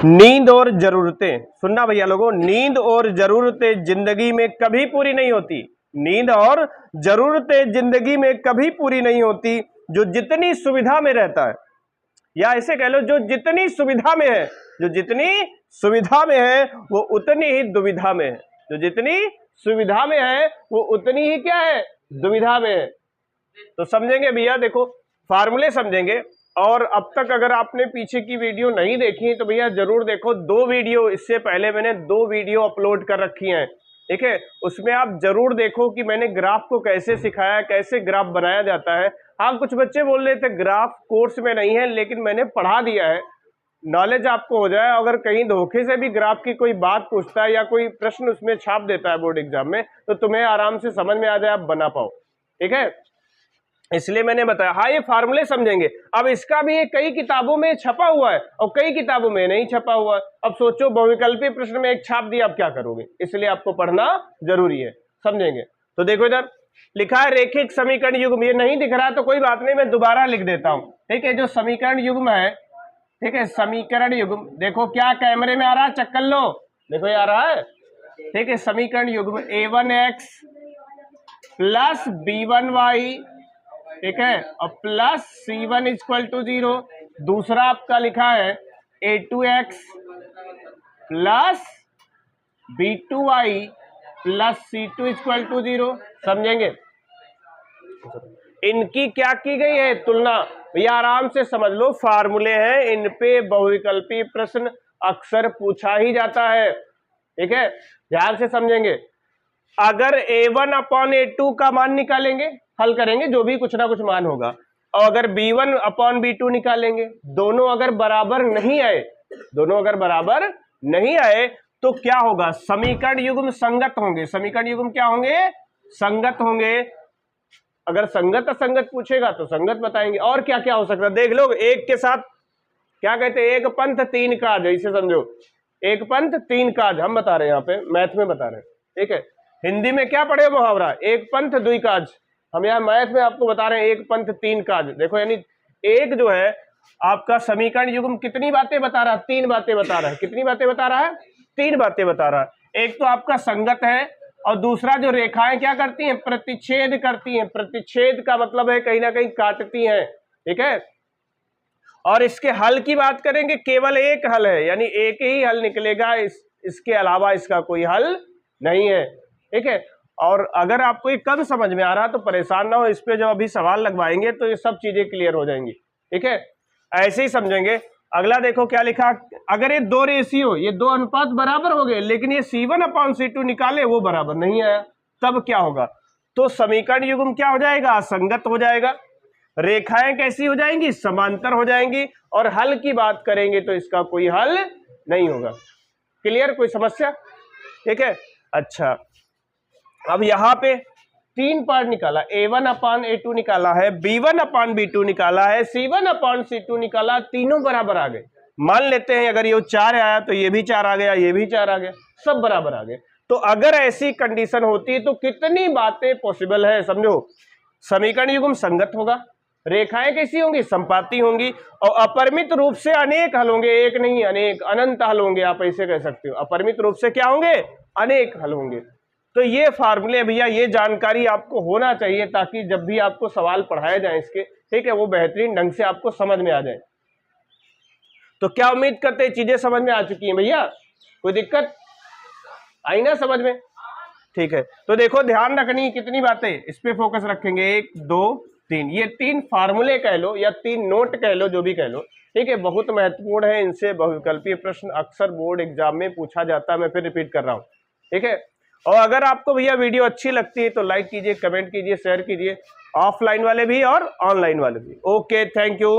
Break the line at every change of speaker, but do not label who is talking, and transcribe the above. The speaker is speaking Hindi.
नींद और जरूरतें, सुनना भैया लोगों, नींद और जरूरतें जिंदगी में कभी पूरी नहीं होती। नींद और जरूरतें जिंदगी में कभी पूरी नहीं होती। जो जितनी सुविधा में रहता है, या ऐसे कह लो जो जितनी सुविधा में है, जो जितनी सुविधा में है वो उतनी ही दुविधा में है। जो जितनी सुविधा में है वो उतनी ही क्या है, दुविधा में है। तो समझेंगे भैया, देखो फार्मूले समझेंगे। और अब तक अगर आपने पीछे की वीडियो नहीं देखी तो भैया जरूर देखो। 2 वीडियो इससे पहले मैंने 2 वीडियो अपलोड कर रखी हैं, ठीक है। उसमें आप जरूर देखो कि मैंने ग्राफ को कैसे सिखाया, कैसे ग्राफ बनाया जाता है। हाँ, कुछ बच्चे बोल रहे थे ग्राफ कोर्स में नहीं है, लेकिन मैंने पढ़ा दिया है, नॉलेज आपको हो जाए। अगर कहीं धोखे से भी ग्राफ की कोई बात पूछता है या कोई प्रश्न उसमें छाप देता है बोर्ड एग्जाम में, तो तुम्हें आराम से समझ में आ जाए, आप बना पाओ, ठीक है। इसलिए मैंने बताया। हाँ, ये फार्मूले समझेंगे। अब इसका भी ये कई किताबों में छपा हुआ है और कई किताबों में नहीं छपा हुआ है। अब सोचो बहुविकल्पीय प्रश्न में एक छाप दिया, आप क्या करोगे? इसलिए आपको पढ़ना जरूरी है, समझेंगे। तो देखो इधर लिखा है रेखिक समीकरण युग्म। ये नहीं दिख रहा है तो कोई बात नहीं, मैं दोबारा लिख देता हूं, ठीक है। जो समीकरण युग्म है, ठीक है, समीकरण युग्म, देखो क्या कैमरे में आ रहा है, चेक कर लो, देखो ये आ रहा है, ठीक है। समीकरण युग्म a1x प्लस b1y, ठीक है, और प्लस c1 इक्वल टू 0। दूसरा आपका लिखा है a2x plus b2y plus c2 equal to 0। समझेंगे? इनकी क्या की गई है, तुलना। भैया आराम से समझ लो, फार्मूले हैं, इन पे बहुविकल्पीय प्रश्न अक्सर पूछा ही जाता है, ठीक है। ध्यान से समझेंगे। अगर a1 अपॉन a2 का मान निकालेंगे, हल करेंगे, जो भी कुछ ना कुछ मान होगा, और अगर b1 अपॉन b2 निकालेंगे, दोनों अगर बराबर नहीं आए, दोनों अगर बराबर नहीं आए तो क्या होगा, समीकरण युग्म संगत होंगे। समीकरण युग्म क्या होंगे, संगत होंगे। अगर संगत असंगत पूछेगा तो संगत बताएंगे। और क्या क्या हो सकता है देख लो। एक के साथ क्या कहते हैं, एक पंथ तीन काज, इसे समझो, एक पंथ तीन काज हम बता रहे हैं, यहाँ पे मैथ में बता रहे हैं, ठीक है। हिंदी में क्या पढ़े मुहावरा, एक पंथ दुई काज। हम यहाँ मैथ में आपको बता रहे हैं एक पंथ तीन काज। देखो यानी एक जो है आपका समीकरण युग्म कितनी बातें बता रहा है, 3 बातें बता रहा है। कितनी बातें बता रहा है, 3 बातें बता रहा है। एक तो आपका संगत है, और दूसरा जो रेखाएं क्या करती हैं, प्रतिच्छेद करती हैं। प्रतिच्छेद का मतलब है कहीं ना कहीं काटती हैं, ठीक है। और इसके हल की बात करेंगे, केवल एक हल है, यानी एक ही हल निकलेगा, इसके अलावा इसका कोई हल नहीं है, ठीक है। और अगर आपको ये कम समझ में आ रहा तो परेशान ना हो, इस पे जब अभी सवाल लगवाएंगे तो ये सब चीजें क्लियर हो जाएंगी, ठीक है। ऐसे ही समझेंगे। अगला देखो क्या लिखा, अगर ये 2 रेशियो, ये 2 अनुपात बराबर हो गए, लेकिन ये c1 अपॉन c2 निकाले, वो बराबर नहीं आया, तब क्या होगा, तो समीकरण युग्म क्या हो जाएगा, असंगत हो जाएगा। रेखाएं कैसी हो जाएंगी, समांतर हो जाएंगी। और हल की बात करेंगे तो इसका कोई हल नहीं होगा। क्लियर, कोई समस्या, ठीक है। अच्छा, अब यहां पे 3 पार्ट निकाला, a1 अपॉन a2 निकाला है, b1 अपॉन b2 निकाला है, c1 अपॉन c2 निकाला, तीनों बराबर आ गए। मान लेते हैं अगर ये 4 आया तो ये भी 4 आ गया, ये भी 4 आ गया, सब बराबर आ गए। तो अगर ऐसी कंडीशन होती है तो कितनी बातें पॉसिबल है, समझो। समीकरण युग्म संगत होगा, रेखाएं कैसी होंगी, संपाती होंगी, और अपरिमित रूप से अनेक हल होंगे। एक नहीं अनेक, अनंत हल होंगे, आप ऐसे कह सकते हो। अपरिमित रूप से क्या होंगे, अनेक हल होंगे। तो ये फार्मूले भैया, ये जानकारी आपको होना चाहिए, ताकि जब भी आपको सवाल पढ़ाए जाए इसके, ठीक है, वो बेहतरीन ढंग से आपको समझ में आ जाए। तो क्या उम्मीद करते हैं चीजें समझ में आ चुकी हैं भैया, कोई दिक्कत आई ना समझ में, ठीक है। तो देखो ध्यान रखनी कितनी बातें, इस पे फोकस रखेंगे, 1 2 3, ये 3 फार्मूले कह लो या 3 नोट कह लो, जो भी कह लो, ठीक है, बहुत महत्वपूर्ण है। इनसे बहुविकल्पीय प्रश्न अक्सर बोर्ड एग्जाम में पूछा जाता है, मैं फिर रिपीट कर रहा हूँ, ठीक है। और अगर आपको भैया वीडियो अच्छी लगती है तो लाइक कीजिए, कमेंट कीजिए, शेयर कीजिए, ऑफलाइन वाले भी और ऑनलाइन वाले भी। Okay, thank you.